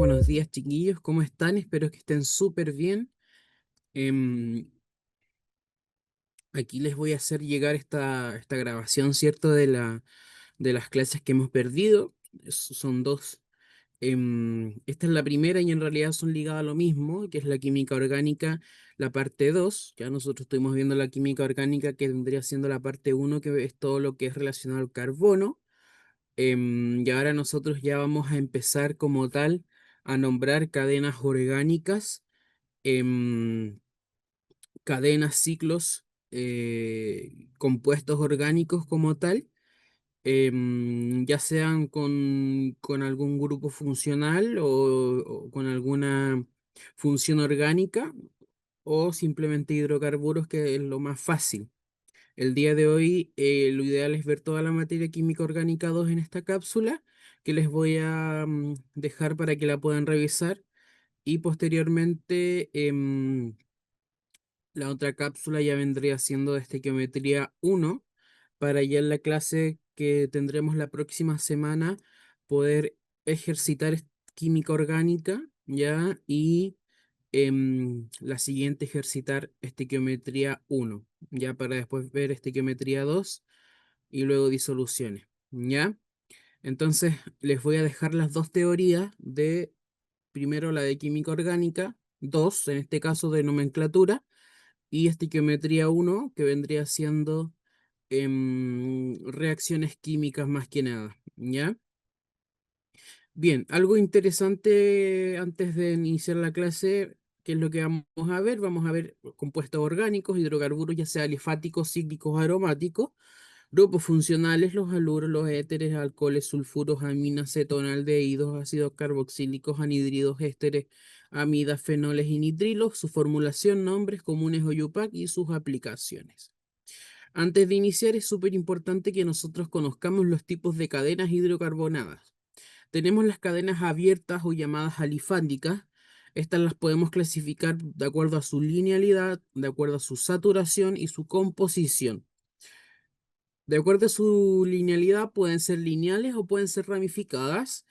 buenos días, chiquillos. ¿Cómo están? Espero que estén súper bien. Em, Aquí les voy a hacer llegar esta grabación, ¿cierto? De las clases que hemos perdido. Son dos. Esta es la primera y en realidad son ligadas a lo mismo, que es la química orgánica, la parte 2. Ya nosotros estuvimos viendo la química orgánica, que vendría siendo la parte uno, que es todo lo que es relacionado al carbono. Y ahora nosotros ya vamos a empezar como tal a nombrar cadenas orgánicas, em, cadenas, ciclos, compuestos orgánicos como tal, ya sean con algún grupo funcional o con alguna función orgánica o simplemente hidrocarburos, que es lo más fácil. El día de hoy, lo ideal es ver toda la materia química orgánica 2 en esta cápsula, que les voy a dejar para que la puedan revisar. Y posteriormente, la otra cápsula ya vendría siendo de estequiometría 1, para ya en la clase que tendremos la próxima semana poder ejercitar química orgánica, ¿ya? Y la siguiente ejercitar estequiometría 1, ya para después ver estequiometría 2 y luego disoluciones, ¿ya? Entonces les voy a dejar las dos teorías de, primero la de química orgánica, 2 en este caso de nomenclatura, y estequiometría 1, que vendría siendo reacciones químicas más que nada, ¿ya? Bien, algo interesante antes de iniciar la clase, ¿qué es lo que vamos a ver? Vamos a ver compuestos orgánicos, hidrocarburos, ya sea alifáticos, cíclicos, aromáticos, grupos funcionales, los haluros, los éteres, alcoholes, sulfuros, aminas, cetonaldehídos, ácidos carboxílicos, anhídridos, ésteres, amidas, fenoles y nitrilos, su formulación, nombres comunes o IUPAC y sus aplicaciones. Antes de iniciar, es súper importante que nosotros conozcamos los tipos de cadenas hidrocarbonadas. Tenemos las cadenas abiertas o llamadas alifáticas. Estas las podemos clasificar de acuerdo a su linealidad, de acuerdo a su saturación y su composición. De acuerdo a su linealidad, pueden ser lineales o pueden ser ramificadas.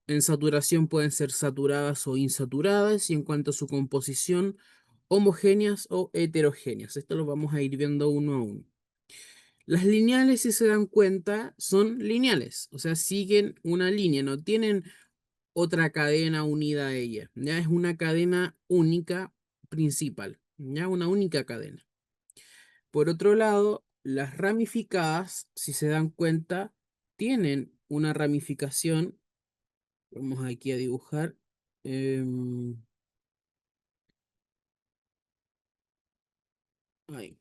En saturación pueden ser saturadas o insaturadas, y en cuanto a su composición, homogéneas o heterogéneas. Esto lo vamos a ir viendo uno a uno. Las lineales, si se dan cuenta, son lineales, o sea, siguen una línea, no tienen otra cadena unida a ella. Ya es una cadena única principal, ya una única cadena. Por otro lado, las ramificadas, si se dan cuenta, tienen una ramificación. Vamos aquí a dibujar. em, Ahí,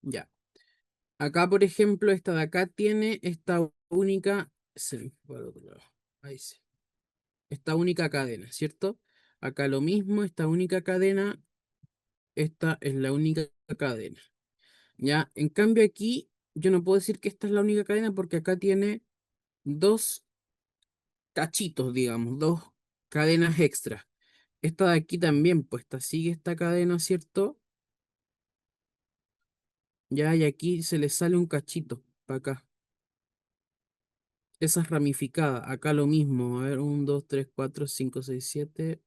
ya. Acá, por ejemplo, esta de acá tiene esta única. Se me fue al otro lado. Ahí sí. Esta única cadena, ¿cierto? Acá lo mismo, esta única cadena, esta es la única cadena. Ya, en cambio aquí yo no puedo decir que esta es la única cadena porque acá tiene dos cachitos, digamos, dos cadenas extras. Esta de aquí también, pues esta sigue esta cadena, ¿cierto? Ya, y aquí se le sale un cachito para acá. Esa es ramificada. Acá lo mismo. A ver, 1, 2, 3, 4, 5, 6, 7.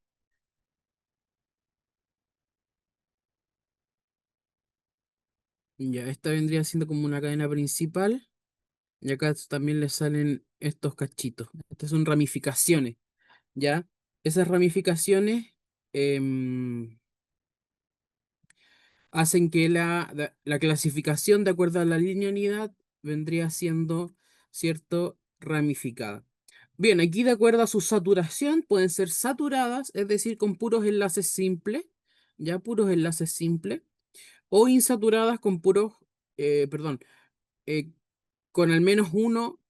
Ya, esta vendría siendo como una cadena principal. Y acá también le salen estos cachitos. Estas son ramificaciones, ¿ya? Esas ramificaciones em, hacen que la clasificación de acuerdo a la linealidad vendría siendo, ¿cierto?, ramificada. Bien, aquí de acuerdo a su saturación pueden ser saturadas, es decir, con puros enlaces simples, ya puros enlaces simples, o insaturadas con puros, perdón, eh, con al menos uno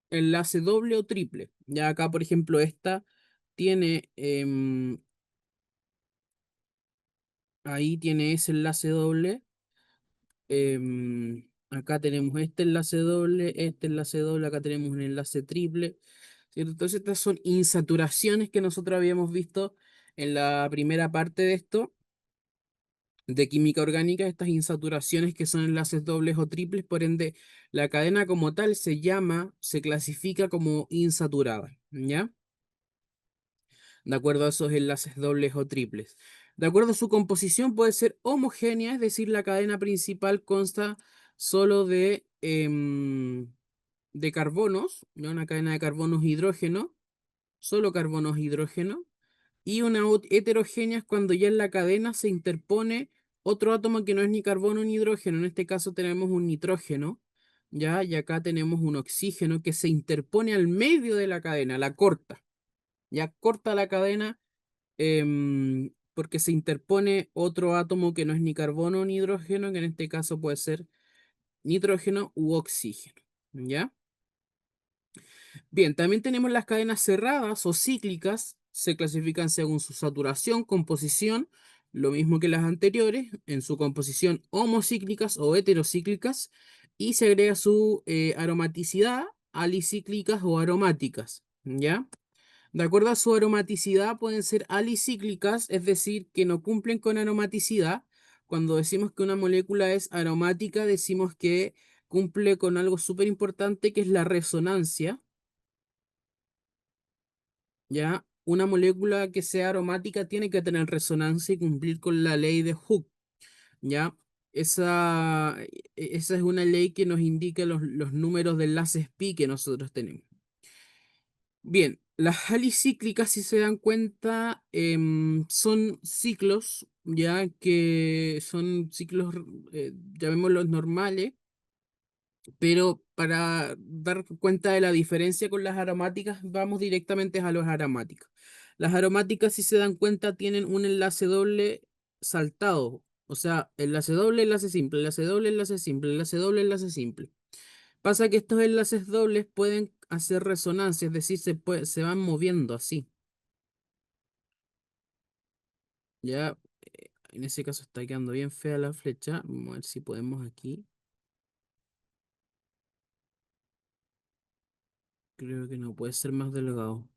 enlace doble o triple. Ya acá, por ejemplo, esta tiene, ahí tiene ese enlace doble. Acá tenemos este enlace doble, acá tenemos un enlace triple, ¿cierto? Entonces estas son insaturaciones que nosotros habíamos visto en la primera parte de esto, de química orgánica, estas insaturaciones que son enlaces dobles o triples, por ende la cadena como tal se clasifica como insaturada, ¿ya? De acuerdo a esos enlaces dobles o triples. De acuerdo a su composición puede ser homogénea, es decir, la cadena principal consta solo de carbonos, ¿no? Una cadena de carbonos hidrógeno, solo carbonos hidrógeno, y una heterogénea es cuando ya en la cadena se interpone otro átomo que no es ni carbono ni hidrógeno. En este caso tenemos un nitrógeno, ¿ya? Y acá tenemos un oxígeno que se interpone al medio de la cadena, la corta. Ya corta la cadena porque se interpone otro átomo que no es ni carbono ni hidrógeno, que en este caso puede ser nitrógeno u oxígeno. ¿Ya? Bien, también tenemos las cadenas cerradas o cíclicas, se clasifican según su saturación, composición, lo mismo que las anteriores, en su composición homocíclicas o heterocíclicas, y se agrega su aromaticidad, alicíclicas o aromáticas. ¿Ya? De acuerdo a su aromaticidad, pueden ser alicíclicas, es decir, que no cumplen con aromaticidad. Cuando decimos que una molécula es aromática, decimos que cumple con algo súper importante que es la resonancia. ¿Ya? Una molécula que sea aromática tiene que tener resonancia y cumplir con la ley de Hooke. ¿Ya? Esa es una ley que nos indica los números de enlaces pi que nosotros tenemos. Bien, las alicíclicas, si se dan cuenta, son ciclos, ya que son ciclos, llamémoslos normales, pero para dar cuenta de la diferencia con las aromáticas, vamos directamente a las aromáticas. Las aromáticas, si se dan cuenta, tienen un enlace doble saltado, o sea, enlace doble, enlace simple, enlace doble, enlace simple, enlace doble, enlace simple. Pasa que estos enlaces dobles pueden hacer resonancia, es decir, se van moviendo así. Ya, en ese caso está quedando bien fea la flecha. Vamos a ver si podemos aquí. Creo que no puede ser más delgado.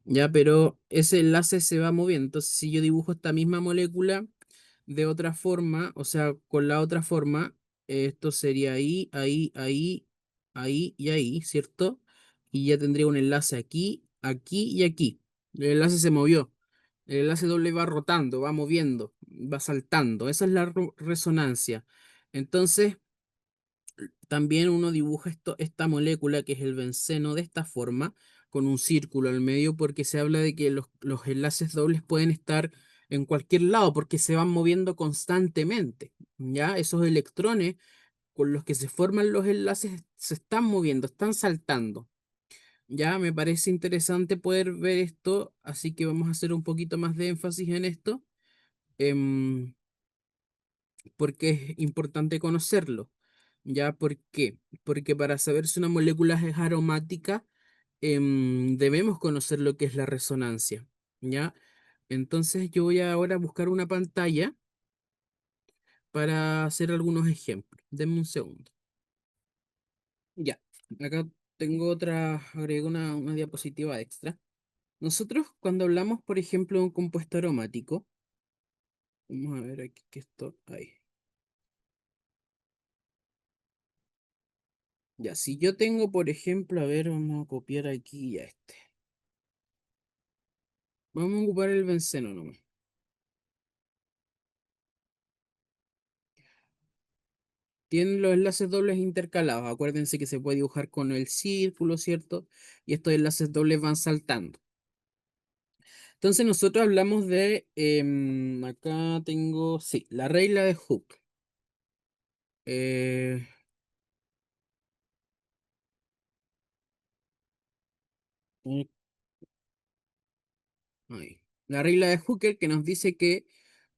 Ya, pero ese enlace se va moviendo. Entonces, si yo dibujo esta misma molécula de otra forma, o sea, con la otra forma, esto sería ahí, ahí, ahí, ahí y ahí, ¿cierto? Y ya tendría un enlace aquí, aquí y aquí. El enlace se movió. El enlace doble va rotando, va moviendo, va saltando. Esa es la resonancia. Entonces, también uno dibuja esta molécula que es el benceno de esta forma, con un círculo al medio, porque se habla de que los enlaces dobles pueden estar en cualquier lado, porque se van moviendo constantemente. ¿Ya? Esos electrones con los que se forman los enlaces se están moviendo, están saltando. Ya me parece interesante poder ver esto, así que vamos a hacer un poquito más de énfasis en esto. em, Porque es importante conocerlo. ¿Ya? ¿Por qué? Porque para saber si una molécula es aromática, debemos conocer lo que es la resonancia. ¿Ya? Entonces yo voy ahora a buscar una pantalla para hacer algunos ejemplos. Denme un segundo. Ya, acá tengo agrego una diapositiva extra. Nosotros cuando hablamos, por ejemplo, de un compuesto aromático, vamos a ver aquí que esto, ahí. Ya, si yo tengo, por ejemplo, a ver, vamos a copiar aquí a este. Vamos a ocupar el benceno nomás. Tienen los enlaces dobles intercalados. Acuérdense que se puede dibujar con el círculo, ¿cierto? Y estos enlaces dobles van saltando. Entonces nosotros hablamos acá tengo, sí, la regla de Hooke. Eh, mm, ahí. La regla de Hooker que nos dice que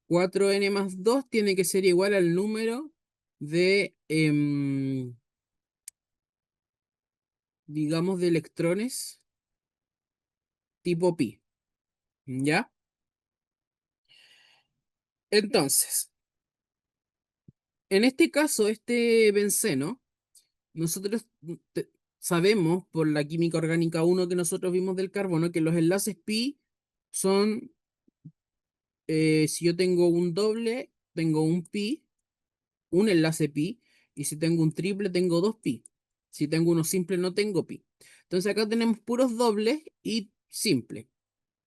4n+2 tiene que ser igual al número digamos, de electrones tipo pi. ¿Ya? Entonces, en este caso, este benceno, nosotros sabemos por la química orgánica uno que nosotros vimos del carbono que los enlaces pi son, si yo tengo un doble, tengo un pi, un enlace pi, y si tengo un triple, tengo dos pi. Si tengo uno simple, no tengo pi. Entonces acá tenemos puros dobles y simples.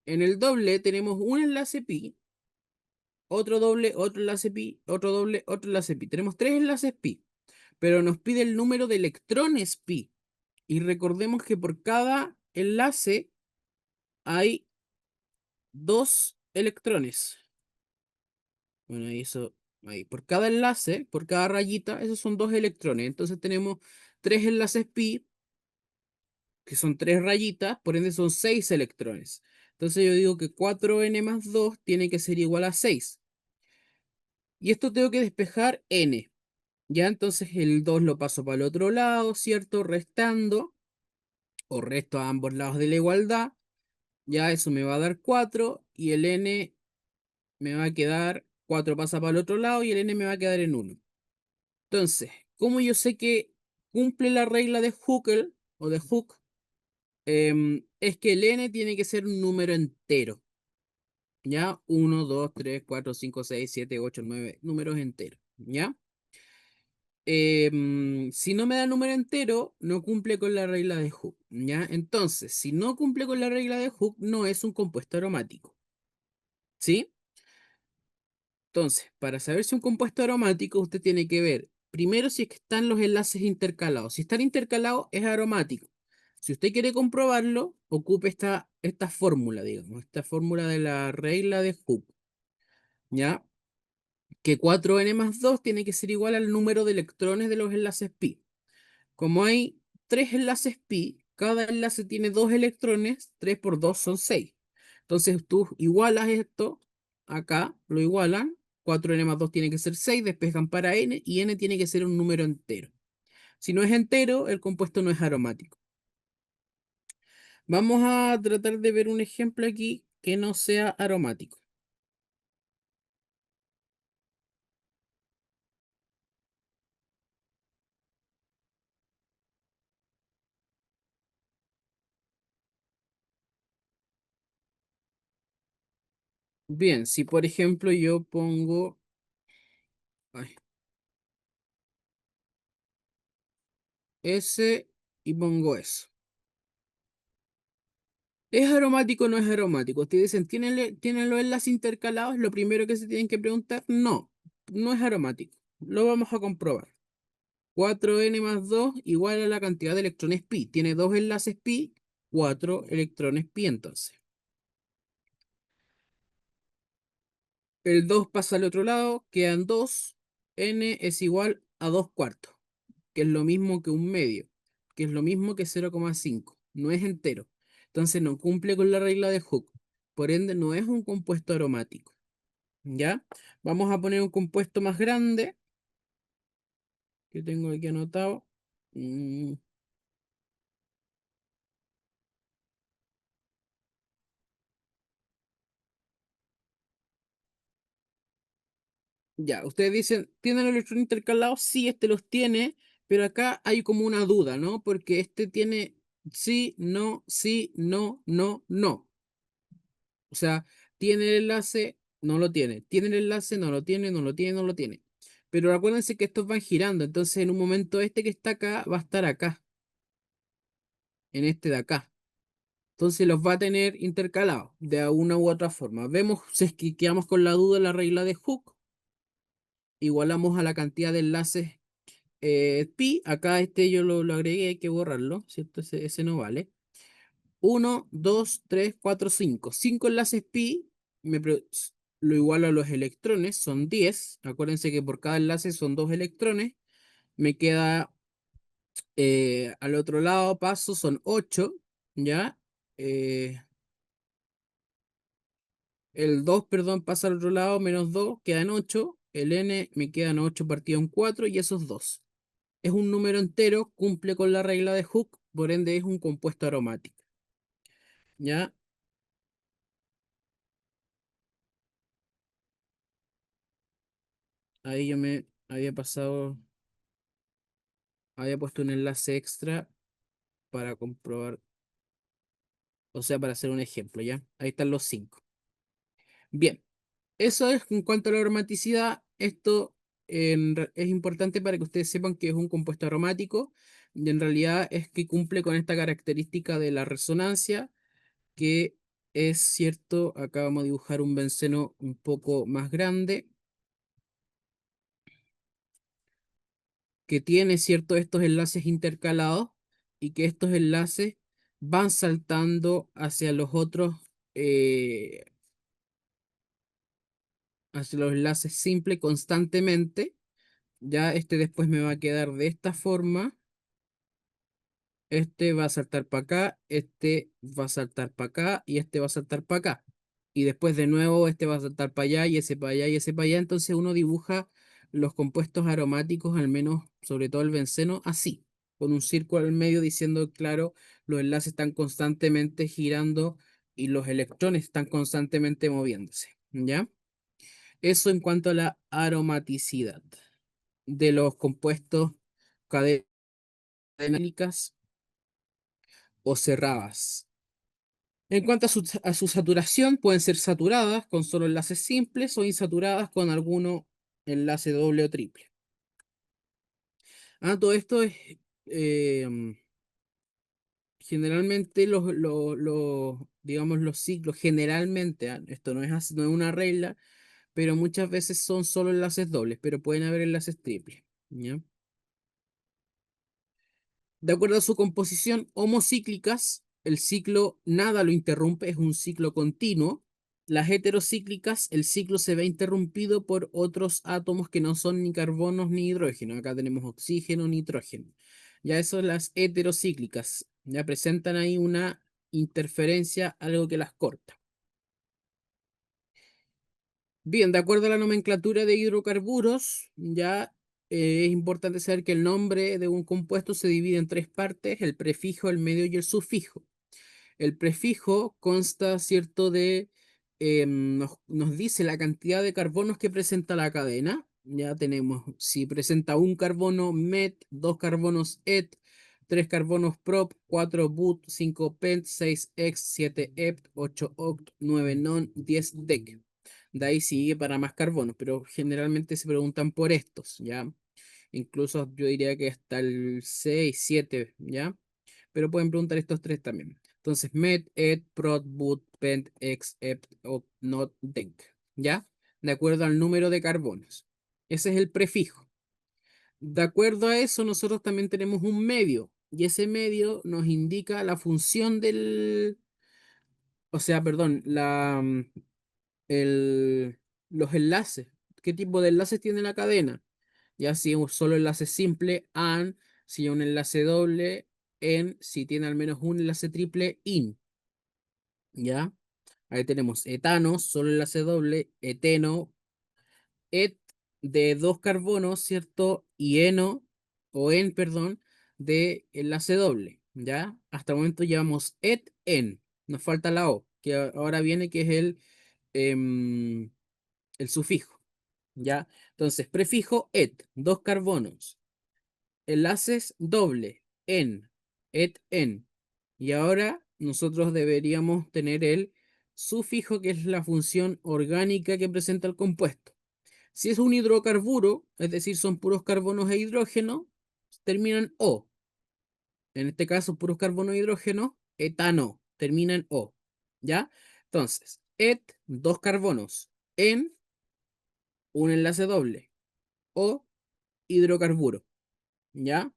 En el doble tenemos un enlace pi, otro doble, otro enlace pi, otro doble, otro enlace pi. Tenemos tres enlaces pi, pero nos pide el número de electrones pi. Y recordemos que por cada enlace hay dos electrones. Bueno, y eso, ahí, por cada enlace, por cada rayita, esos son dos electrones. Entonces tenemos tres enlaces pi, que son tres rayitas, por ende son seis electrones. Entonces yo digo que 4n+2 tiene que ser igual a 6. Y esto tengo que despejar n. Ya, entonces el 2 lo paso para el otro lado, ¿cierto? Restando, o resto a ambos lados de la igualdad. Ya eso me va a dar 4 y el n me va a quedar, 4 pasa para el otro lado y el n me va a quedar en 1. Entonces, como yo sé que cumple la regla de Huckel o de Hooke, es que el n tiene que ser un número entero. ¿Ya? 1, 2, 3, 4, 5, 6, 7, 8, 9 números enteros. ¿Ya? Si no me da número entero, no cumple con la regla de Hooke. ¿Ya? Entonces, si no cumple con la regla de Hooke, no es un compuesto aromático. ¿Sí? Entonces, para saber si un compuesto aromático, usted tiene que ver primero si es que están los enlaces intercalados. Si están intercalados, es aromático. Si usted quiere comprobarlo, ocupe esta fórmula, digamos, esta fórmula de la regla de Hooke. ¿Ya? Que 4n+2 tiene que ser igual al número de electrones de los enlaces pi. Como hay tres enlaces pi, cada enlace tiene dos electrones, 3 por 2 son 6. Entonces tú igualas esto, acá lo igualan, 4n+2 tiene que ser 6, despejan para n y n tiene que ser un número entero. Si no es entero, el compuesto no es aromático. Vamos a tratar de ver un ejemplo aquí que no sea aromático. Bien, si por ejemplo yo pongo ay, S y pongo eso. ¿Es aromático o no es aromático? Ustedes dicen, ¿tienen los enlaces intercalados? Lo primero que se tienen que preguntar, no, no es aromático. Lo vamos a comprobar. 4n+2 igual a la cantidad de electrones pi. Tiene dos enlaces pi, 4 electrones pi entonces. El 2 pasa al otro lado, quedan 2. N es igual a 2 cuartos, que es lo mismo que un medio, que es lo mismo que 0,5. No es entero. Entonces no cumple con la regla de Hooke. Por ende, no es un compuesto aromático. ¿Ya? Vamos a poner un compuesto más grande que tengo aquí anotado. Mm, ya, ustedes dicen, ¿tienen electrones intercalados? Sí, este los tiene, pero acá hay como una duda, ¿no? Porque este tiene sí, no, no, no. O sea, tiene el enlace, no lo tiene. Tiene el enlace, no lo tiene, no lo tiene, no lo tiene. Pero acuérdense que estos van girando, entonces en un momento este que está acá va a estar acá, en este de acá. Entonces los va a tener intercalados de una u otra forma. Vemos si es que quedamos con la duda en la regla de Hooke. Igualamos a la cantidad de enlaces pi. Acá este yo lo agregué, hay que borrarlo, ¿cierto? Ese no vale. 1, 2, 3, 4, 5. 5 enlaces pi lo igualo a los electrones, son 10. Acuérdense que por cada enlace son dos electrones. Me queda al otro lado paso, son 8, ¿ya? Eh, El 2 perdón, pasa al otro lado, -2 quedan 8. El n me quedan 8 partido en 4 y esos 2. Es un número entero, cumple con la regla de Hooke, por ende es un compuesto aromático. ¿Ya? Ahí yo me había pasado, había puesto un enlace extra para comprobar, o sea, para hacer un ejemplo, ¿ya? Ahí están los 5. Bien, eso es en cuanto a la aromaticidad. Esto es importante para que ustedes sepan que es un compuesto aromático. y en realidad es que cumple con esta característica de la resonancia, que es cierto, acá vamos a dibujar un benceno un poco más grande, que tiene cierto estos enlaces intercalados y que estos enlaces van saltando hacia los otros, eh, hacia los enlaces simples constantemente. Ya este después me va a quedar de esta forma. Este va a saltar para acá, este va a saltar para acá y este va a saltar para acá. Y después de nuevo este va a saltar para allá y ese para allá y ese para allá. Entonces uno dibuja los compuestos aromáticos, al menos sobre todo el benceno, así, con un círculo al medio diciendo, claro, los enlaces están constantemente girando y los electrones están constantemente moviéndose. ¿Ya? Eso en cuanto a la aromaticidad de los compuestos cadenálicas o cerradas. En cuanto a su saturación, pueden ser saturadas con solo enlaces simples o insaturadas con alguno enlace doble o triple. Todo esto es eh, generalmente digamos, los ciclos, generalmente, esto no es, no es una regla, pero muchas veces son solo enlaces dobles, pero pueden haber enlaces triples. ¿Ya? De acuerdo a su composición homocíclicas, el ciclo nada lo interrumpe, es un ciclo continuo. Las heterocíclicas, el ciclo se ve interrumpido por otros átomos que no son ni carbonos ni hidrógeno. Acá tenemos oxígeno, nitrógeno. Ya eso, las heterocíclicas, ya presentan ahí una interferencia, algo que las corta. Bien, de acuerdo a la nomenclatura de hidrocarburos, ya es importante saber que el nombre de un compuesto se divide en tres partes: el prefijo, el medio y el sufijo. El prefijo consta, ¿cierto?, nos dice la cantidad de carbonos que presenta la cadena. Ya tenemos, si presenta un carbono, met, dos carbonos, et, tres carbonos, prop, cuatro but, cinco pent, seis ex, siete ept, ocho oct, nueve non, 10 dec. De ahí sigue para más carbonos, pero generalmente se preguntan por estos, ¿ya? Incluso yo diría que hasta el 6 7, ¿ya? Pero pueden preguntar estos tres también. Entonces, met, et, prot, but, pent, ex, ept, oct, not, dec, ¿ya? De acuerdo al número de carbonos. Ese es el prefijo. De acuerdo a eso, nosotros también tenemos un medio, y ese medio nos indica la función o sea, perdón, el, los enlaces. ¿Qué tipo de enlaces tiene la cadena? Ya si un solo enlace simple, AND; si un enlace doble, EN; si tiene al menos un enlace triple, IN. ¿Ya? Ahí tenemos etano, solo enlace doble; eteno, et de dos carbonos, ¿cierto? Y eno, o en, perdón, de enlace doble. ¿Ya? Hasta el momento llevamos et, en. Nos falta la O, que ahora viene, que es em, el sufijo. ¿Ya? Entonces, prefijo et, dos carbonos; enlaces doble, en, et, en. Y ahora nosotros deberíamos tener el sufijo, que es la función orgánica que presenta el compuesto. Si es un hidrocarburo, es decir, son puros carbonos e hidrógeno, terminan O. En este caso, puros carbonos e hidrógeno, etano, termina en O. ¿Ya? Entonces, et, dos carbonos, en, un enlace doble, O, hidrocarburo. ¿Ya?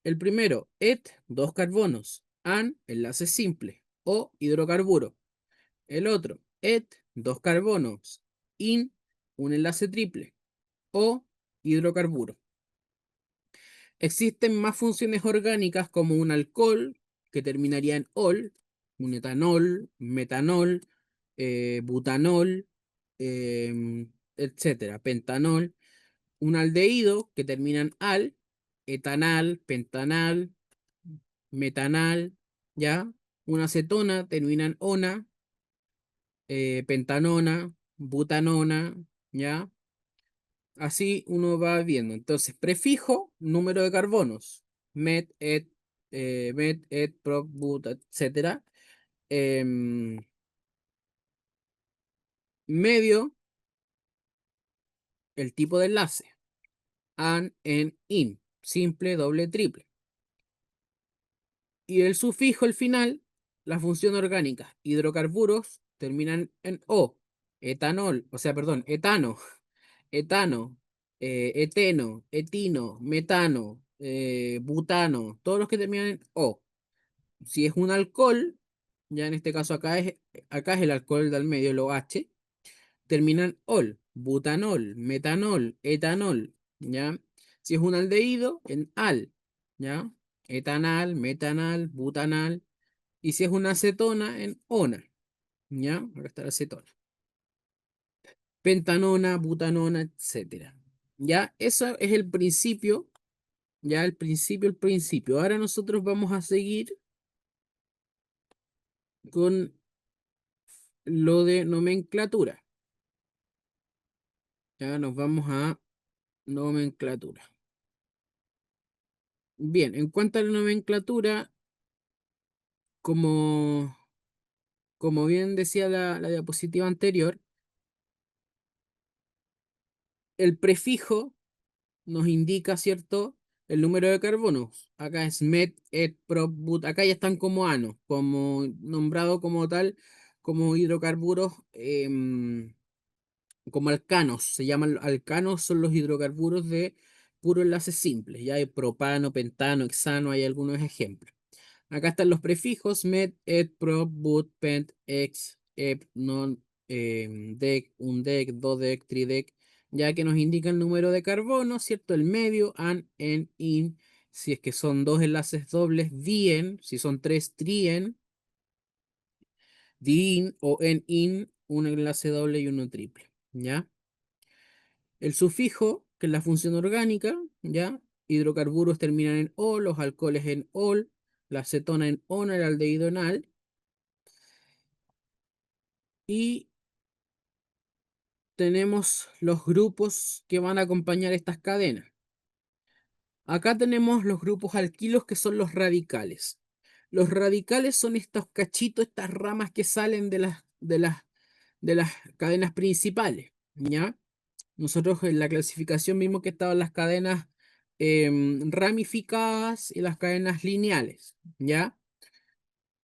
El primero, et, dos carbonos, an, enlace simple, O, hidrocarburo. El otro, et, dos carbonos, in, un enlace triple, O, hidrocarburo. Existen más funciones orgánicas, como un alcohol, que terminaría en ol, un etanol, metanol, butanol, etcétera, pentanol; un aldehído, que termina en al, etanal, pentanal, metanal, ¿ya? Una acetona termina en ona, pentanona, butanona, ¿ya? Así uno va viendo. Entonces, prefijo, número de carbonos: met, et, prop, but, etcétera. Em, Medio, el tipo de enlace: an, en, in, simple, doble, triple. Y el sufijo, al final, la función orgánica, hidrocarburos, terminan en O. Etanol, o sea, perdón, etano, etano, eteno, etino, metano, butano, todos los que terminan en O. Si es un alcohol, ya en este caso acá es el alcohol del medio, el OH, terminan ol, butanol, metanol, etanol, ¿ya? Si es un aldehído, en al, ¿ya? Etanal, metanal, butanal. Y si es una acetona, en ona, ¿ya? Acá está la acetona. Pentanona, butanona, etcétera. ¿Ya? Eso es el principio, ya el principio. Ahora nosotros vamos a seguir con lo de nomenclatura. Ya nos vamos a nomenclatura. Bien, en cuanto a la nomenclatura, como, como bien decía la diapositiva anterior, el prefijo nos indica, ¿cierto? El número de carbonos. Acá es met, et, prop, but. Acá ya están como ano, como nombrado como tal, como hidrocarburos, como alcanos. Se llaman alcanos, son los hidrocarburos de puro enlace simple. Ya hay propano, pentano, hexano, hay algunos ejemplos. Acá están los prefijos met, et, prop, but, pent, ex, ep, non, dec, undec, dodec, tridec, ya que nos indica el número de carbono, ¿cierto? El medio, an, en, in, si es que son dos enlaces dobles, dien, si son tres, trien, din o en, in, un enlace doble y uno triple, ¿ya? El sufijo, que es la función orgánica, ¿ya? Hidrocarburos terminan en o, los alcoholes en ol, la acetona en ona, el aldehído en al, y tenemos los grupos que van a acompañar estas cadenas. Acá tenemos los grupos alquilos que son los radicales. Los radicales son estos cachitos, estas ramas que salen de las cadenas principales, ¿ya? Nosotros en la clasificación vimos que estaban las cadenas ramificadas y las cadenas lineales, ¿ya?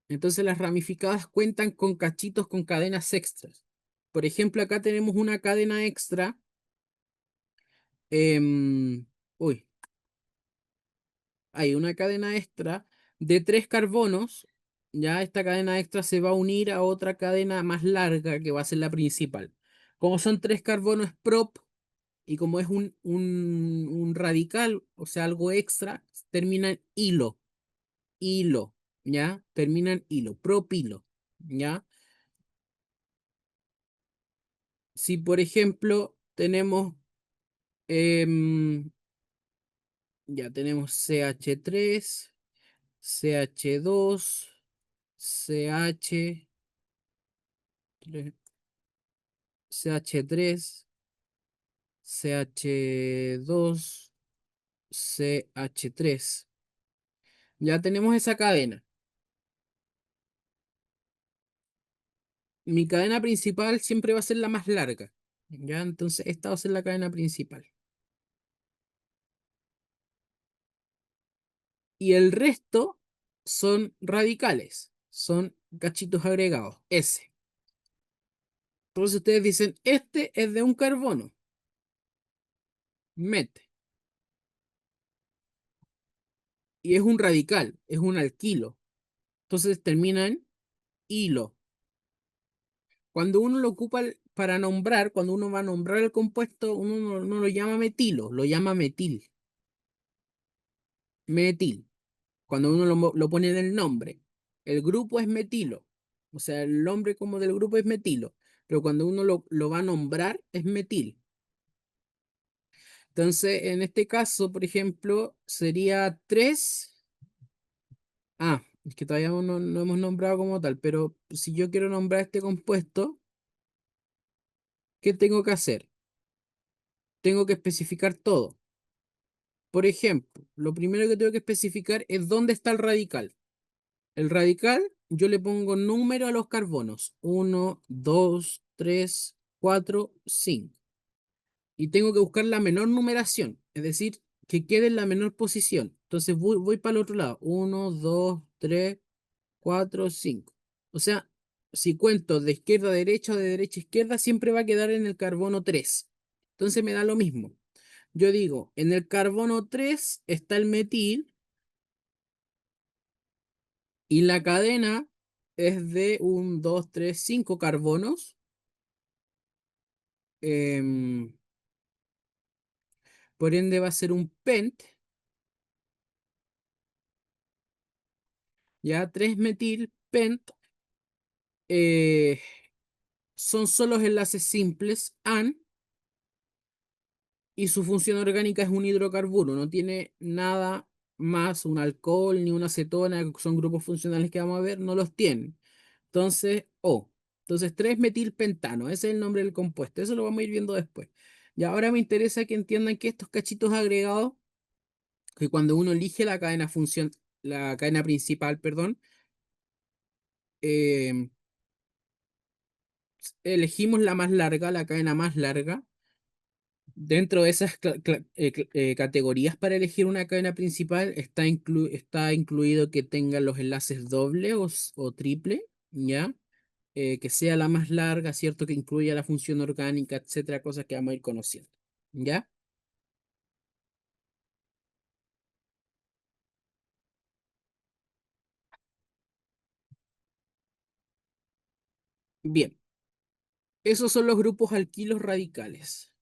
Entonces las ramificadas cuentan con cachitos con cadenas extras. Por ejemplo, acá tenemos una cadena extra. em, uy, hay una cadena extra de tres carbonos. Ya esta cadena extra se va a unir a otra cadena más larga que va a ser la principal. Como son tres carbonos prop y como es un radical, o sea, algo extra, termina en hilo, hilo, ¿ya? Termina en hilo, propilo, ¿ya? Si por ejemplo tenemos, em, ya tenemos CH3, CH2, CH, CH3, CH2, CH3. Ya tenemos esa cadena. Mi cadena principal siempre va a ser la más larga. Ya, entonces esta va a ser la cadena principal. Y el resto son radicales, son cachitos agregados, S. Entonces ustedes dicen, este es de un carbono, mete. Y es un radical, es un alquilo. Entonces termina en hilo. Cuando uno lo ocupa para nombrar, cuando uno va a nombrar el compuesto, uno no lo llama metilo, lo llama metil. Metil. Cuando uno lo pone en el nombre. El grupo es metilo. O sea, el nombre como del grupo es metilo. Pero cuando uno lo va a nombrar, es metil. Entonces, en este caso, por ejemplo, sería 3. Ah, es que todavía no hemos nombrado como tal, pero si yo quiero nombrar este compuesto, ¿qué tengo que hacer? Tengo que especificar todo. Por ejemplo, lo primero que tengo que especificar es dónde está el radical. El radical, yo le pongo número a los carbonos. Uno, 2, 3, 4, 5. Y tengo que buscar la menor numeración, es decir, que quede en la menor posición. Entonces voy para el otro lado. Uno, 2, 3, 4, 5. O sea, si cuento de izquierda a derecha o de derecha a izquierda, siempre va a quedar en el carbono 3. Entonces me da lo mismo. Yo digo, en el carbono 3 está el metil y la cadena es de un 2, 3, 5 carbonos. em, por ende va a ser un pent, ya 3 metil pent. eh, son solo enlaces simples, AN, y su función orgánica es un hidrocarburo, no tiene nada más, un alcohol ni una acetona, que son grupos funcionales que vamos a ver, no los tienen. Entonces, O. Entonces, 3-metilpentano, ese es el nombre del compuesto, eso lo vamos a ir viendo después. Y ahora me interesa que entiendan que estos cachitos agregados, que cuando uno elige la cadena la cadena principal, perdón, eh, elegimos la más larga, la cadena más larga. Dentro de esas categorías para elegir una cadena principal está incluido que tenga los enlaces doble o triple, ¿ya? Que sea la más larga, ¿cierto? Que incluya la función orgánica, etcétera, cosas que vamos a ir conociendo, ¿ya? Bien, esos son los grupos alquilos radicales.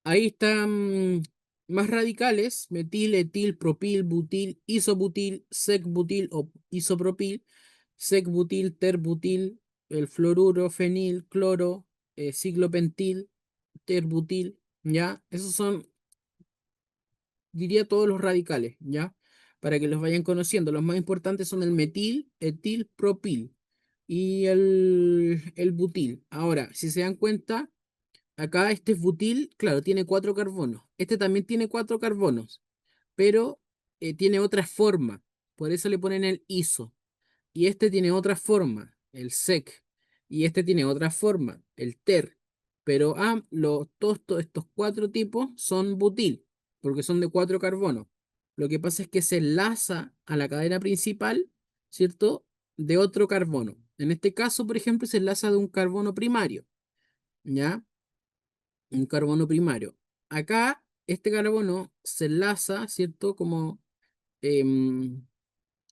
Ahí están más radicales: metil, etil, propil, butil, isobutil, secbutil o isopropil, secbutil, terbutil, el fluoruro, fenil, cloro, ciclopentil, terbutil, ¿ya? Esos son, diría, todos los radicales, ¿ya? Para que los vayan conociendo. Los más importantes son el metil, etil, propil y el butil. Ahora, si se dan cuenta, acá este es butil, claro, tiene 4 carbonos. Este también tiene 4 carbonos, pero tiene otra forma. Por eso le ponen el iso. Y este tiene otra forma, el sec. Y este tiene otra forma, el ter. Pero todos estos 4 tipos son butil, porque son de 4 carbonos. Lo que pasa es que se enlaza a la cadena principal, ¿cierto? De otro carbono. En este caso, por ejemplo, se enlaza de un carbono primario, ¿ya? Un carbono primario. Acá, este carbono se enlaza, ¿cierto? Como em,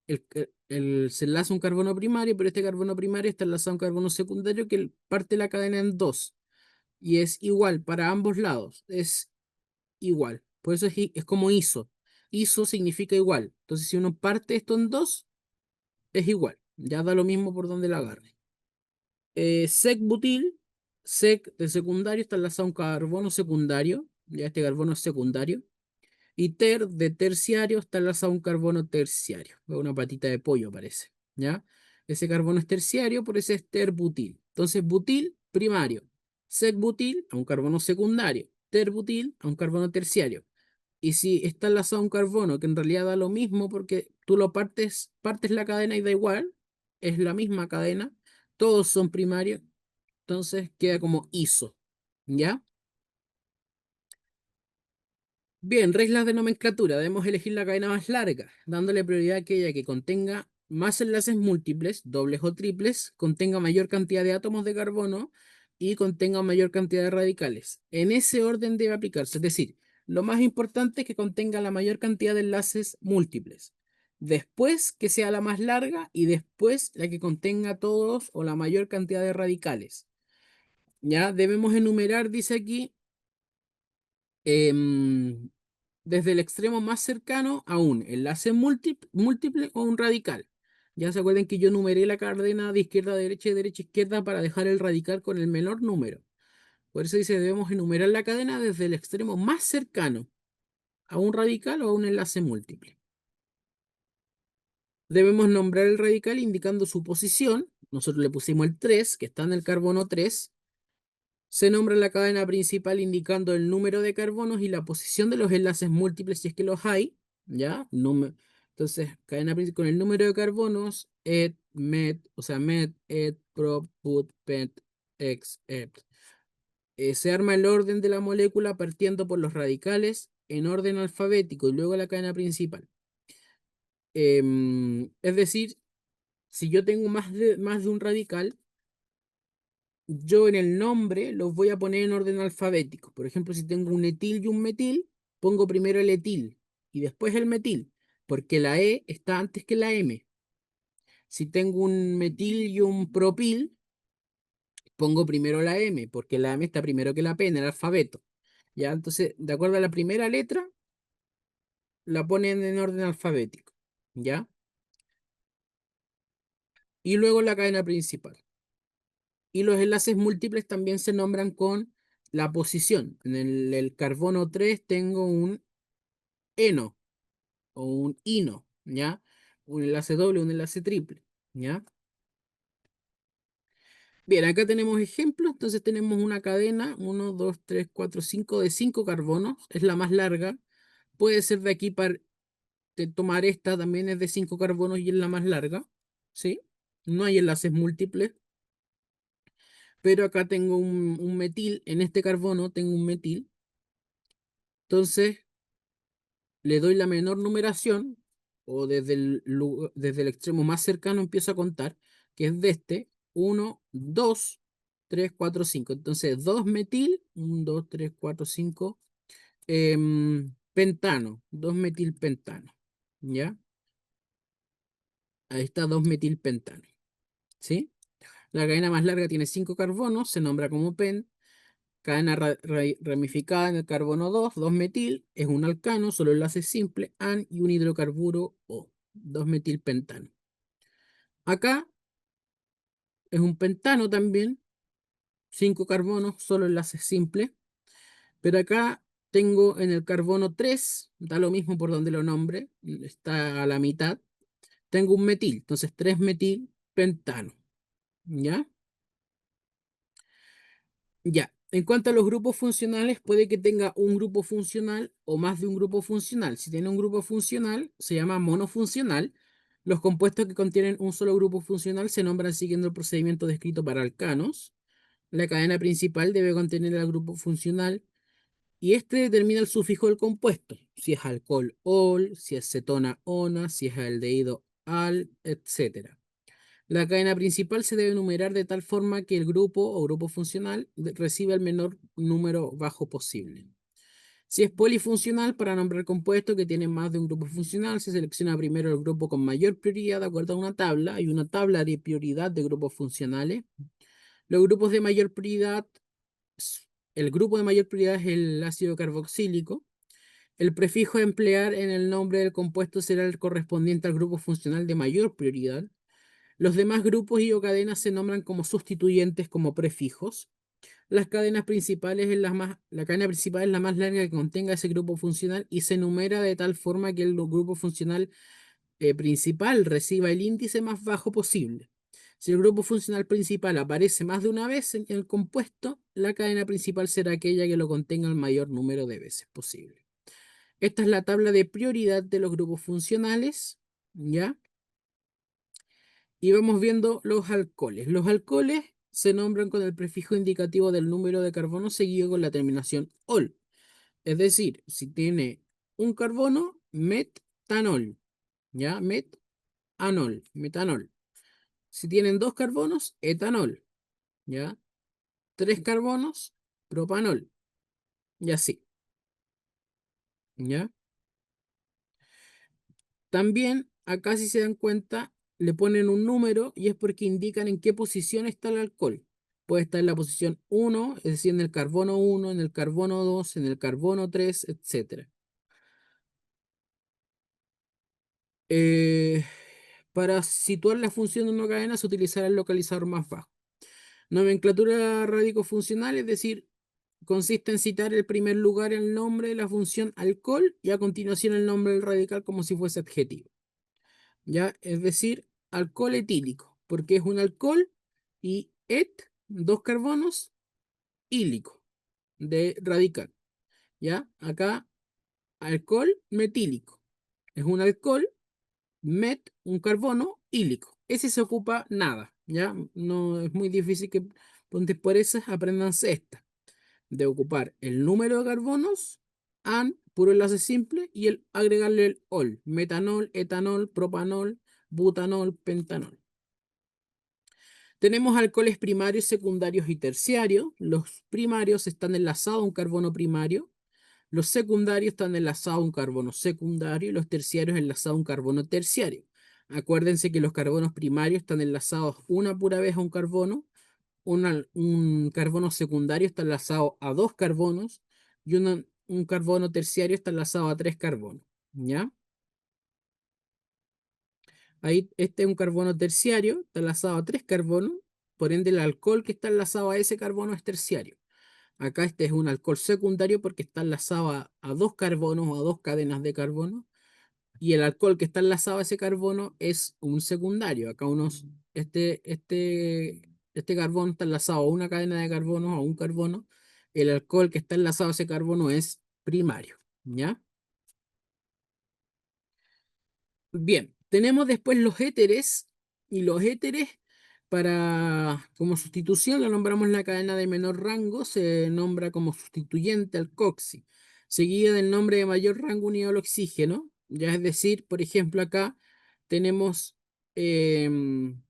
se enlaza un carbono primario, pero este carbono primario está enlazado a un carbono secundario que parte la cadena en dos. Y es igual para ambos lados. Es igual. Por eso es como iso. Iso significa igual. Entonces, si uno parte esto en dos, es igual. Ya da lo mismo por donde la agarre. Sec-butil, sec de secundario, está enlazado a un carbono secundario. Ya este carbono es secundario. Y ter de terciario está enlazado a un carbono terciario. Una patita de pollo parece. ¿Ya? Ese carbono es terciario, por ese es terbutil. Entonces, butil primario. Sec-butil a un carbono secundario. Terbutil a un carbono terciario. Y si está enlazado a un carbono, que en realidad da lo mismo porque tú lo partes la cadena y da igual, es la misma cadena, todos son primarios, entonces queda como iso, ¿ya? Bien, reglas de nomenclatura. Debemos elegir la cadena más larga, dándole prioridad a aquella que contenga más enlaces múltiples, dobles o triples, contenga mayor cantidad de átomos de carbono y contenga mayor cantidad de radicales. En ese orden debe aplicarse, es decir, lo más importante es que contenga la mayor cantidad de enlaces múltiples. Después que sea la más larga y después la que contenga todos o la mayor cantidad de radicales. Ya debemos enumerar, dice aquí, em, desde el extremo más cercano a un enlace múltiple o un radical. Ya se acuerdan que yo numeré la cadena de izquierda a derecha y derecha a izquierda para dejar el radical con el menor número. Por eso dice, debemos enumerar la cadena desde el extremo más cercano a un radical o a un enlace múltiple. Debemos nombrar el radical indicando su posición. Nosotros le pusimos el 3, que está en el carbono 3. Se nombra la cadena principal indicando el número de carbonos y la posición de los enlaces múltiples si es que los hay, ¿ya? Entonces, cadena principal con el número de carbonos, et, met, o sea, met, et, prop, put, pent, ex, et. Se arma el orden de la molécula partiendo por los radicales en orden alfabético y luego la cadena principal. Es decir, si yo tengo más de un radical, yo en el nombre los voy a poner en orden alfabético. Por ejemplo, si tengo un etil y un metil, pongo primero el etil y después el metil, porque la E está antes que la M. Si tengo un metil y un propil, pongo primero la M, porque la M está primero que la P en el alfabeto. ¿Ya? Entonces, de acuerdo a la primera letra, la ponen en orden alfabético. ¿Ya? Y luego la cadena principal. Y los enlaces múltiples también se nombran con la posición. En el carbono 3 tengo un eno o un ino, ¿ya? Un enlace doble, un enlace triple, ¿ya? Bien, acá tenemos ejemplos. Entonces tenemos una cadena, 1, 2, 3, 4, 5 de 5 carbonos, es la más larga. Puede ser de aquí para tomar esta, también es de 5 carbonos y es la más larga, ¿sí? No hay enlaces múltiples, pero acá tengo un metil, en este carbono tengo un metil. Entonces le doy la menor numeración, o desde el extremo más cercano empiezo a contar, que es de este, 1, 2, 3, 4, 5. Entonces 2 metil, 1, 2, 3, 4, 5, pentano, 2 metilpentano, ¿ya? Ahí está 2 metilpentano, ¿sí? La cadena más larga tiene 5 carbonos, se nombra como pen. Cadena ramificada en el carbono 2 metil, es un alcano, solo enlace simple, AN y un hidrocarburo O, 2 metilpentano. Acá es un pentano también, 5 carbonos, solo enlace simple, pero acá tengo en el carbono 3, da lo mismo por donde lo nombre, está a la mitad, tengo un metil, entonces 3 metilpentano, ¿ya? Ya, en cuanto a los grupos funcionales, puede que tenga un grupo funcional o más de un grupo funcional. Si tiene un grupo funcional, se llama monofuncional. Los compuestos que contienen un solo grupo funcional se nombran siguiendo el procedimiento descrito para alcanos. La cadena principal debe contener el grupo funcional y este determina el sufijo del compuesto, si es alcohol ol, si es cetona ona, si es aldehído al, etc. La cadena principal se debe numerar de tal forma que el grupo o grupo funcional reciba el menor número bajo posible. Si es polifuncional, para nombrar compuestos que tienen más de un grupo funcional, se selecciona primero el grupo con mayor prioridad de acuerdo a una tabla. Hay una tabla de prioridad de grupos funcionales. Los grupos de mayor prioridad, el grupo de mayor prioridad es el ácido carboxílico. El prefijo a emplear en el nombre del compuesto será el correspondiente al grupo funcional de mayor prioridad. Los demás grupos y o cadenas se nombran como sustituyentes como prefijos. Las cadenas principales es la cadena principal es la más larga que contenga ese grupo funcional y se numera de tal forma que el grupo funcional principal reciba el índice más bajo posible. Si el grupo funcional principal aparece más de una vez en el compuesto, la cadena principal será aquella que lo contenga el mayor número de veces posible. Esta es la tabla de prioridad de los grupos funcionales, ¿ya? Y vamos viendo los alcoholes. Los alcoholes se nombran con el prefijo indicativo del número de carbono seguido con la terminación ol. Es decir, si tiene un carbono, metanol, ¿ya? Metanol, metanol. Si tienen dos carbonos, etanol, ¿ya? Tres carbonos, propanol, y así, ¿ya? También, acá si se dan cuenta, le ponen un número y es porque indican en qué posición está el alcohol. Puede estar en la posición 1, es decir, en el carbono 1, en el carbono 2, en el carbono 3, etc. Eh, para situar la función de una cadena se utilizará el localizador más bajo. Nomenclatura radicofuncional, es decir, consiste en citar el primer lugar el nombre de la función alcohol y a continuación el nombre del radical como si fuese adjetivo. ¿Ya? Es decir, alcohol etílico, porque es un alcohol y dos carbonos, ílico, de radical. ¿Ya? Acá, alcohol metílico, es un alcohol, un carbono, ílico. Ese se ocupa nada, ¿ya? No es muy difícil que ponte por esas aprendanse esta. de ocupar el número de carbonos, an, puro enlace simple, y el agregarle el ol, metanol, etanol, propanol, butanol, pentanol. Tenemos alcoholes primarios, secundarios y terciarios. Los primarios están enlazados a un carbono primario, los secundarios están enlazados a un carbono secundario y los terciarios enlazados a un carbono terciario. Acuérdense que los carbonos primarios están enlazados una pura vez a un carbono, un carbono secundario está enlazado a dos carbonos y un carbono terciario está enlazado a tres carbonos. ¿Ya? Ahí este es un carbono terciario, está enlazado a tres carbonos, por ende el alcohol que está enlazado a ese carbono es terciario. Acá este es un alcohol secundario porque está enlazado a dos carbonos o a dos cadenas de carbono. Y el alcohol que está enlazado a ese carbono es un secundario. Acá este carbono está enlazado a una cadena de carbonos, a un carbono. El alcohol que está enlazado a ese carbono es primario. ¿Ya? Bien, tenemos después los éteres, y los éteres, como sustitución, lo nombramos la cadena de menor rango, se nombra como sustituyente al coxi, seguida del nombre de mayor rango unido al oxígeno, ya es decir, por ejemplo, acá tenemos, em,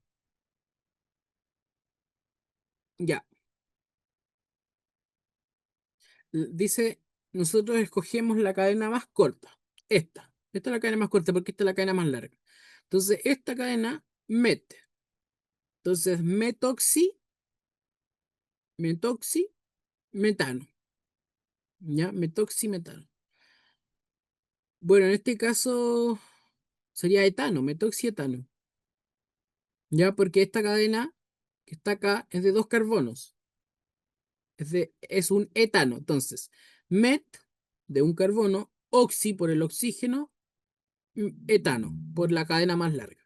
ya, dice, nosotros escogemos la cadena más corta, esta es la cadena más corta porque esta es la cadena más larga. Entonces, esta cadena, met. Entonces, metoxi, metano, ¿ya? Metoximetano. Bueno, en este caso sería etano, metoxietano, ¿ya? Porque esta cadena que está acá es de dos carbonos, es un etano. Entonces, met de un carbono, oxi por el oxígeno, etano por la cadena más larga.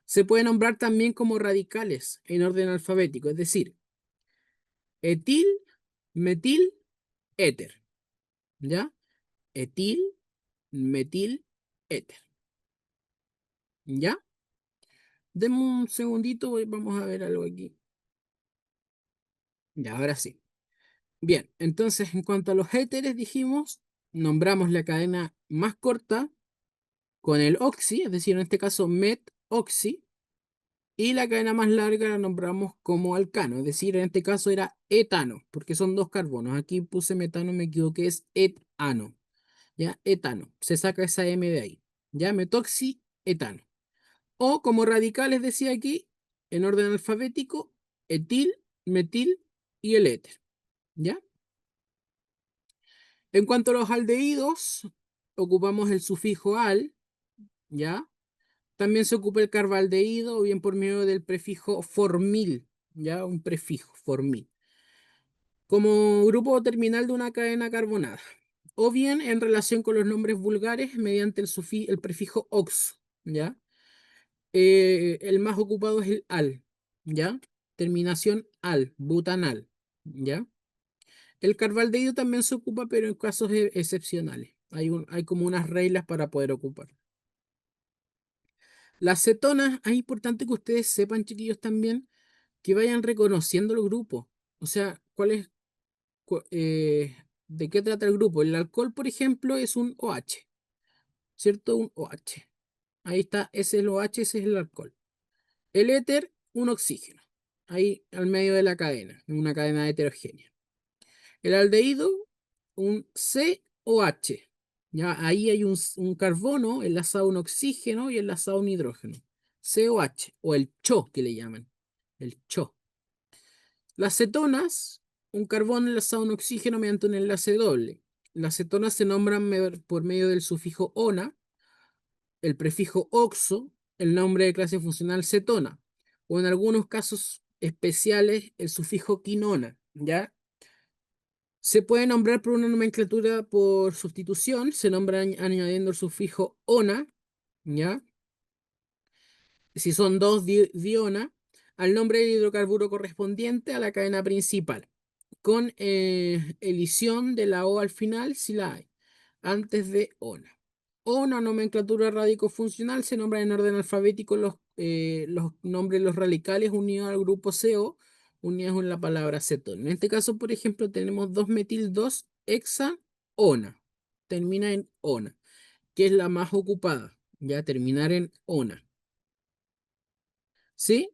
Se puede nombrar también como radicales en orden alfabético, es decir, etil, metil, éter, ¿ya? Etil, metil, éter. ¿Ya? Deme un segundito, vamos a ver algo aquí. Ya, ahora sí. Bien, entonces en cuanto a los éteres dijimos, nombramos la cadena más corta con el oxi, es decir, en este caso met-oxi, y la cadena más larga la nombramos como alcano, es decir, en este caso era etano, porque son dos carbonos. Aquí puse metano, me equivoqué, es etano. ¿Ya? Etano, se saca esa M de ahí. ¿Ya? Metoxi, etano. O como radicales decía aquí, en orden alfabético, etil, metil y el éter. ¿Ya? En cuanto a los aldehídos, ocupamos el sufijo al, ¿ya? También se ocupa el carbaldehído o bien por medio del prefijo formil, ¿ya? Un prefijo, formil. Como grupo terminal de una cadena carbonada. O bien en relación con los nombres vulgares mediante el prefijo oxo, ¿ya? El más ocupado es el al, ¿ya? Terminación al, butanal, ¿ya? El carbaldehído también se ocupa, pero en casos excepcionales. Hay como unas reglas para poder ocupar. Las cetonas, es importante que ustedes sepan, chiquillos, también, que vayan reconociendo el grupo. O sea, de qué trata el grupo. El alcohol, por ejemplo, es un OH, ¿cierto? Un OH. Ahí está, ese es el OH, ese es el alcohol. El éter, un oxígeno. Ahí al medio de la cadena, en una cadena heterogénea. El aldehído, un COH. Ya, ahí hay un carbono enlazado a un oxígeno y enlazado a un hidrógeno. COH, o el CHO que le llaman. El CHO. Las cetonas, un carbono enlazado a un oxígeno mediante un enlace doble. Las cetonas se nombran por medio del sufijo ona, el prefijo oxo, el nombre de clase funcional cetona, o en algunos casos especiales el sufijo quinona, ¿ya? Se puede nombrar por una nomenclatura por sustitución, se nombra añadiendo el sufijo ona, ¿ya? Si son dos diona, al nombre del hidrocarburo correspondiente a la cadena principal, con elisión de la O al final si la hay, antes de ona. O una nomenclatura radicofuncional se nombra en orden alfabético los nombres de los radicales unidos al grupo CO unidas en la palabra cetona. En este caso, por ejemplo, tenemos 2-metil-2-hexaona. Termina en ona, que es la más ocupada. Ya, terminar en ona. ¿Sí?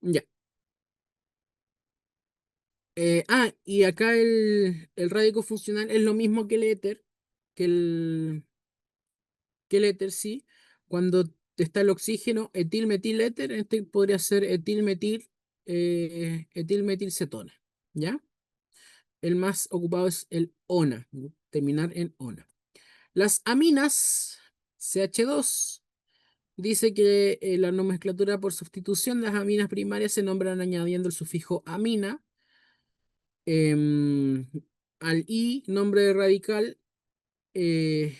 Ya. Y acá el radico funcional es lo mismo que el éter, que el éter, sí. Cuando está el oxígeno, etil-metil-éter, este podría ser etil-metil-cetona. ¿Ya? El más ocupado es el ona, terminar en ona. Las aminas, CH2, dice que la nomenclatura por sustitución de las aminas primarias se nombran añadiendo el sufijo amina. em, Al I, nombre de radical, eh,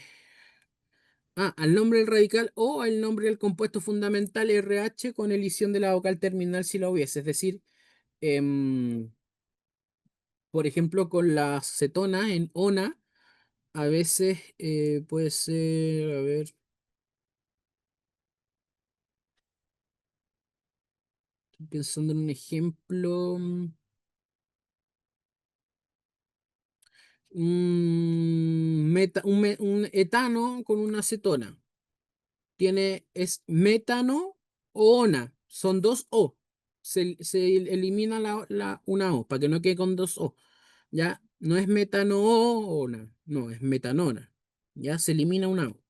al nombre del radical o al nombre del compuesto fundamental RH con elisión de la vocal terminal si lo hubiese. Es decir, em, por ejemplo, con la cetona en ona, a veces puede ser, a ver, estoy pensando en un ejemplo. Un etano con una acetona. Es metano o ona. Son dos O. Se elimina una O para que no quede con dos O. Ya no es metanoona, no, es metanona. Ya se elimina una O.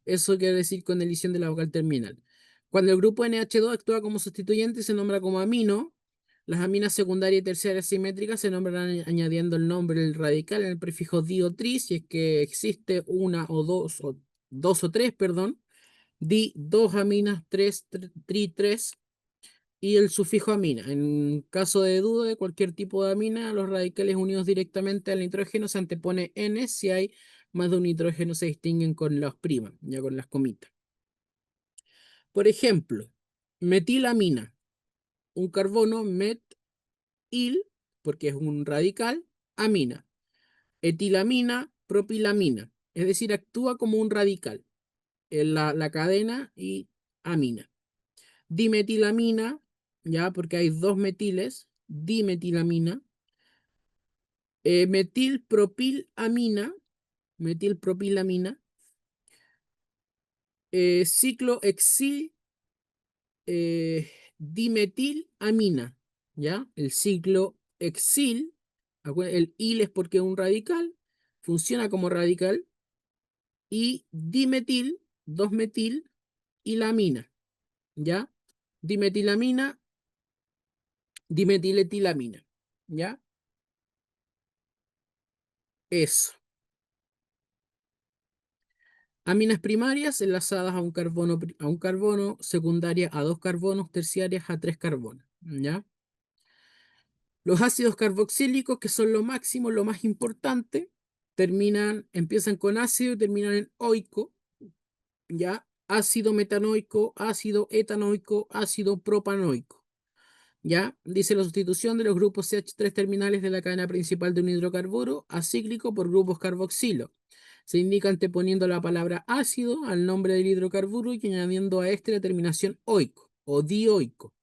Eso quiere decir con elisión de la vocal terminal. Cuando el grupo NH2 actúa como sustituyente, se nombra como amino. Las aminas secundarias y terciarias simétricas se nombran añadiendo el nombre del radical en el prefijo di o tri, si es que existe una o dos o tres, perdón. Di, dos aminas, tres, tri, tres, y el sufijo amina. En caso de duda de cualquier tipo de amina, los radicales unidos directamente al nitrógeno se antepone N. Si hay más de un nitrógeno, se distinguen con las primas, ya con las comitas. Por ejemplo, metilamina, un carbono metil, porque es un radical, amina. Etilamina, propilamina, es decir, actúa como un radical en la cadena y amina. Dimetilamina, ya, porque hay dos metiles, dimetilamina. Metilpropilamina, metilpropilamina. Ciclohexil dimetilamina, ¿ya? El ciclo exil, el il es porque es un radical, funciona como radical, y dimetil, dos metil, y la amina, ¿ya? Dimetilamina, dimetiletilamina, ¿ya? Eso. Aminas primarias enlazadas a un carbono, secundarias a dos carbonos, terciarias a tres carbonos, ¿ya? Los ácidos carboxílicos, que son lo máximo, lo más importante, empiezan con ácido y terminan en oico, ¿ya? Ácido metanoico, ácido etanoico, ácido propanoico, ¿ya? Dice la sustitución de los grupos CH3 terminales de la cadena principal de un hidrocarburo acíclico por grupos carboxilo. Se indica anteponiendo la palabra ácido al nombre del hidrocarburo y añadiendo a este la terminación oico o dioico,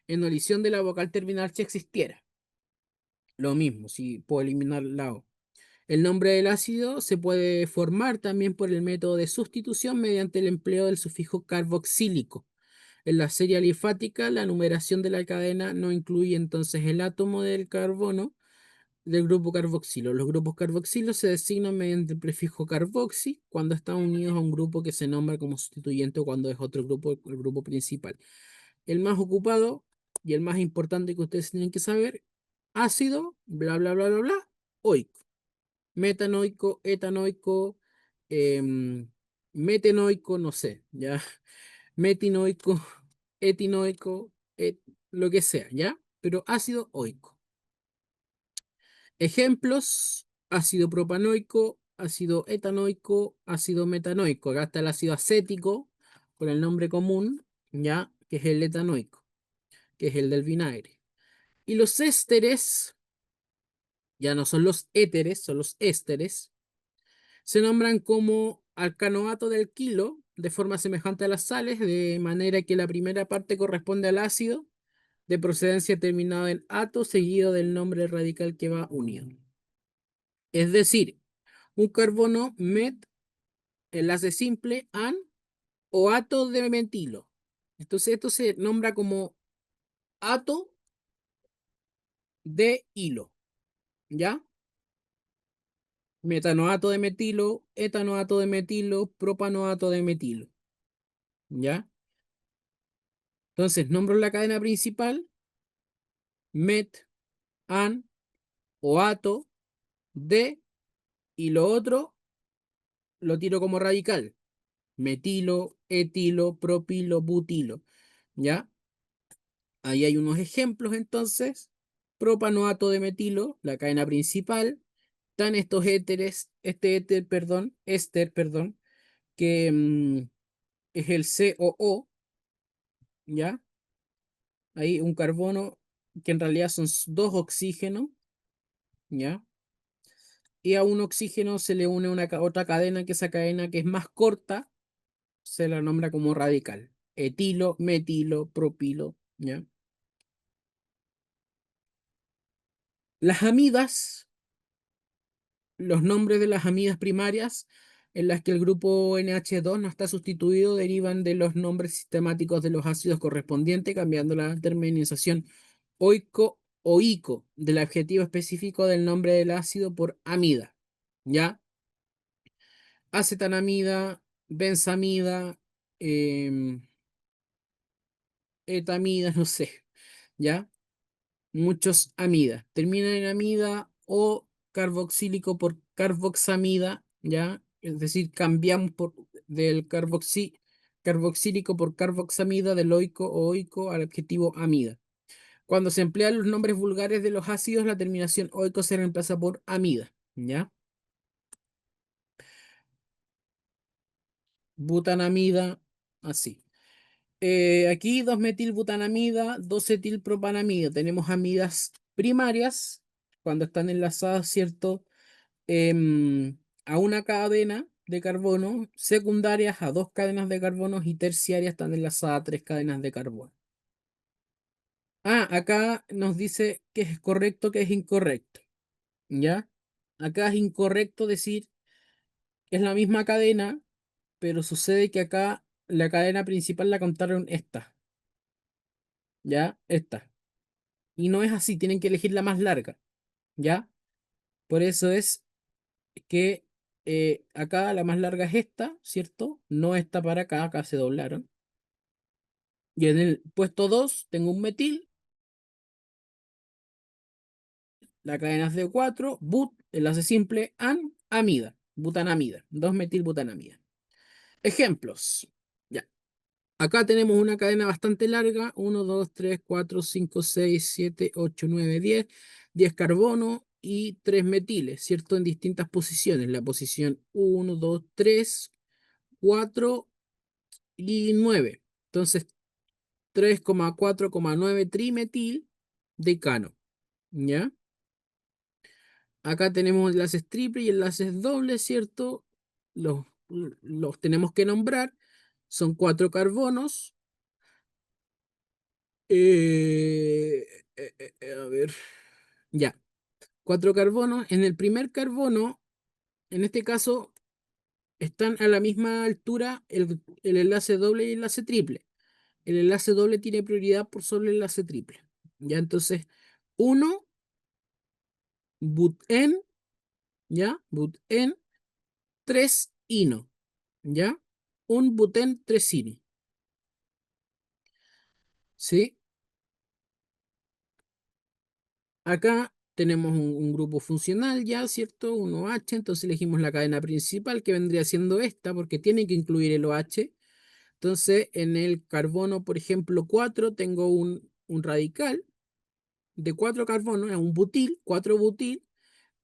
en adición de la vocal terminal si existiera. Lo mismo, si puedo eliminar la O. El nombre del ácido se puede formar también por el método de sustitución mediante el empleo del sufijo carboxílico. En la serie alifática, la numeración de la cadena no incluye entonces el átomo del carbono del grupo carboxilo. Los grupos carboxilos se designan mediante el prefijo carboxi cuando están unidos a un grupo que se nombra como sustituyente o cuando es otro grupo, el grupo principal. El más ocupado y el más importante que ustedes tienen que saber, ácido, bla, bla, bla, bla, bla, oico, metanoico, etanoico, em, metenoico, no sé, ya, metinoico, etinoico, lo que sea, ¿ya? Pero ácido oico. Ejemplos, ácido propanoico, ácido etanoico, ácido metanoico. Acá está el ácido acético, con el nombre común, ¿ya? Que es el etanoico, que es el del vinagre. Y los ésteres, ya no son los éteres, son los ésteres, se nombran como alcanoato del kilo, de forma semejante a las sales, de manera que la primera parte corresponde al ácido de procedencia terminado en ato, seguido del nombre radical que va unido. Es decir, un carbono met, enlace simple, an o ato de metilo. Entonces esto se nombra como ato de hilo, ¿ya? Metanoato de metilo, etanoato de metilo, propanoato de metilo, ¿ya? Entonces nombro la cadena principal, met, an o ato de, y lo otro lo tiro como radical, metilo, etilo, propilo, butilo, ¿ya? Ahí hay unos ejemplos entonces. Propanoato de metilo, la cadena principal. Están estos éteres, este éter, perdón, éster, perdón, que es el COO, ¿ya? Hay un carbono que en realidad son dos oxígenos, ¿ya? Y a un oxígeno se le une una otra cadena, que esa cadena que es más corta, se la nombra como radical. Etilo, metilo, propilo, ¿ya? Las amidas, los nombres de las amidas primarias en las que el grupo NH2 no está sustituido derivan de los nombres sistemáticos de los ácidos correspondientes, cambiando la terminización oico o ico del adjetivo específico del nombre del ácido por amida, ¿ya? Acetanamida, benzamida, em, etamida, no sé, ¿ya? Muchos amida. Terminan en amida o carboxílico por carboxamida, ¿ya? Es decir, cambiamos del carboxílico por carboxamida, del oico o oico al adjetivo amida. Cuando se emplean los nombres vulgares de los ácidos, la terminación oico se reemplaza por amida, ¿ya? Butanamida, así. Aquí 2-metilbutanamida, 2-etilpropanamida. Tenemos amidas primarias cuando están enlazadas, ¿cierto? A una cadena de carbono, secundarias a dos cadenas de carbono y terciarias están enlazadas a tres cadenas de carbono. Ah, acá nos dice que es correcto, que es incorrecto, ¿ya? Acá es incorrecto decir que es la misma cadena, pero sucede que acá la cadena principal la contaron esta, ¿ya? Esta. Y no es así, tienen que elegir la más larga, ¿ya? Por eso es que acá la más larga es esta, ¿cierto? No esta para acá, acá se doblaron. Y en el puesto 2 tengo un metil, la cadena es de 4 but, enlace simple, amida, butanamida, 2-metilbutanamida. Ejemplos. Ya. Acá tenemos una cadena bastante larga, 1, 2, 3, 4, 5, 6, 7, 8, 9, 10, 10 carbono y 3 metiles, ¿cierto? En distintas posiciones. La posición 1, 2, 3, 4 y 9. Entonces, 3,4,9 trimetil decano, ¿ya? Acá tenemos enlaces triple y enlaces dobles, ¿cierto? Los tenemos que nombrar. Son 4 carbonos. Eh, a ver, ya. 4 carbonos. En el primer carbono, en este caso, están a la misma altura el enlace doble y el enlace triple. El enlace doble tiene prioridad por sobre el enlace triple. Ya, entonces, uno buten, ¿ya? Buten 3 ino, ¿ya? Un buten 3 ino, ¿sí? Acá tenemos un grupo funcional ya, ¿cierto? Un OH, entonces elegimos la cadena principal que vendría siendo esta porque tiene que incluir el OH. Entonces en el carbono, por ejemplo, 4 tengo un radical de 4 carbonos, es un butil, 4 butil.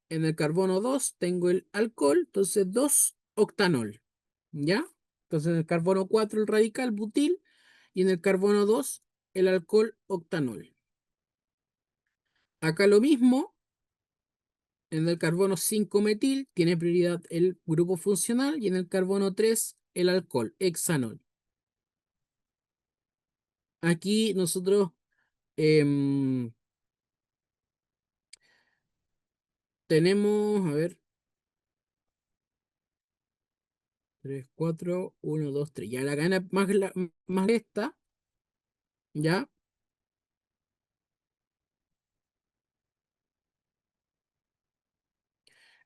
En el carbono 2 tengo el alcohol, entonces 2 octanol, ¿ya? Entonces en el carbono 4 el radical butil y en el carbono 2 el alcohol octanol. Acá lo mismo, En el carbono 5 metil tiene prioridad el grupo funcional y en el carbono 3 el alcohol, hexanol. Aquí nosotros em, tenemos, a ver, 3 4 1 2 3. Ya la cadena más esta, ya.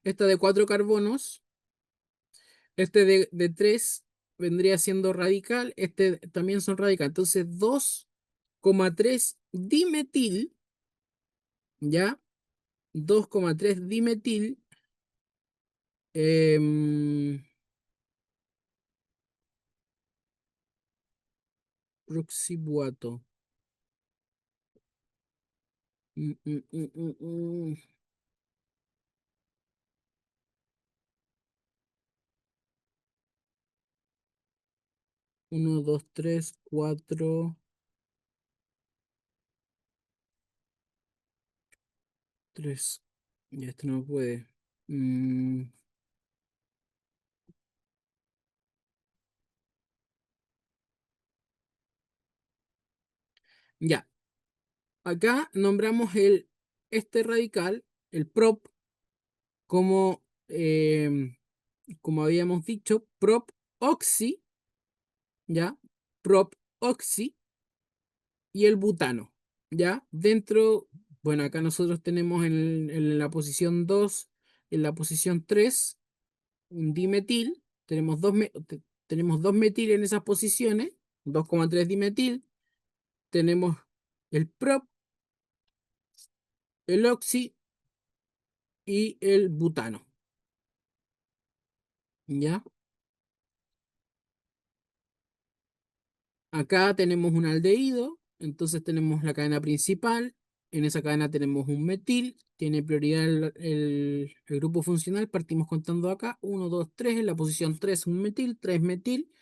Esta de 4 carbonos, este de 3 vendría siendo radical, este también son radical. Entonces 2,3 dimetil, ya, 2,3 dimetil, em, proxibuato. 1, 2, 3, 4, 3. Ya esto no puede. Mm, ya, acá nombramos este radical, el prop, como, como habíamos dicho, prop oxi, ¿ya? Prop oxi y el butano, ¿ya? Dentro, bueno, acá nosotros tenemos en la posición 2, en la posición 3 un dimetil, tenemos dos metil en esas posiciones, 2,3 dimetil, tenemos el prop, el oxi y el butano, ¿ya? Acá tenemos un aldehído, entonces tenemos la cadena principal, en esa cadena tenemos un metil, tiene prioridad el grupo funcional, partimos contando acá, uno 2 3 en la posición 3 un metil, 3 metil,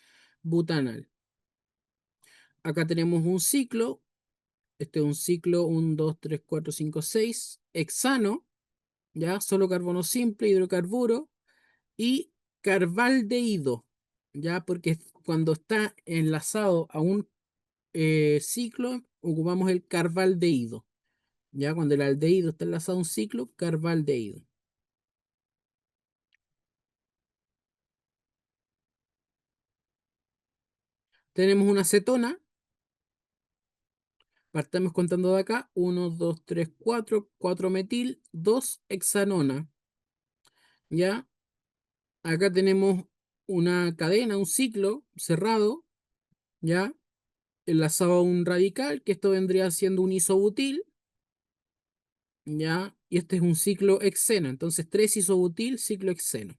butanal. Acá tenemos un ciclo, este es un ciclo 1 2 3 4 5 6 hexano, ¿ya? Solo carbono simple, hidrocarburo, y carbaldehído, ¿ya? Porque cuando está enlazado a un ciclo, ocupamos el carbaldehído. Ya cuando el aldehído está enlazado a un ciclo, carbaldehído. Tenemos una cetona, partamos contando de acá, uno 2 3 4 4 metil, 2 hexanona. Ya, acá tenemos una cadena, un ciclo cerrado, ya, enlazado a un radical, que esto vendría siendo un isobutil, ya, y este es un ciclo hexeno, entonces 3 isobutil, ciclo hexeno.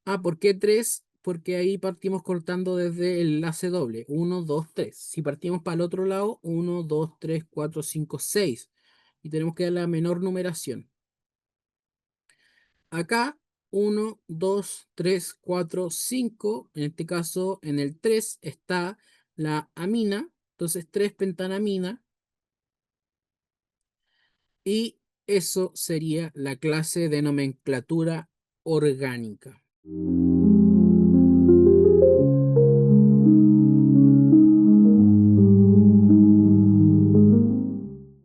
Ah, ¿por qué 3? Porque ahí partimos cortando desde el enlace doble. Uno, 2, 3. Si partimos para el otro lado, uno, 2, 3, 4, 5, 6. Y tenemos que dar la menor numeración. Acá, uno, 2, 3, 4, 5. En este caso, en el 3 está la amina. Entonces, 3 pentanamina. Y eso sería la clase de nomenclatura orgánica.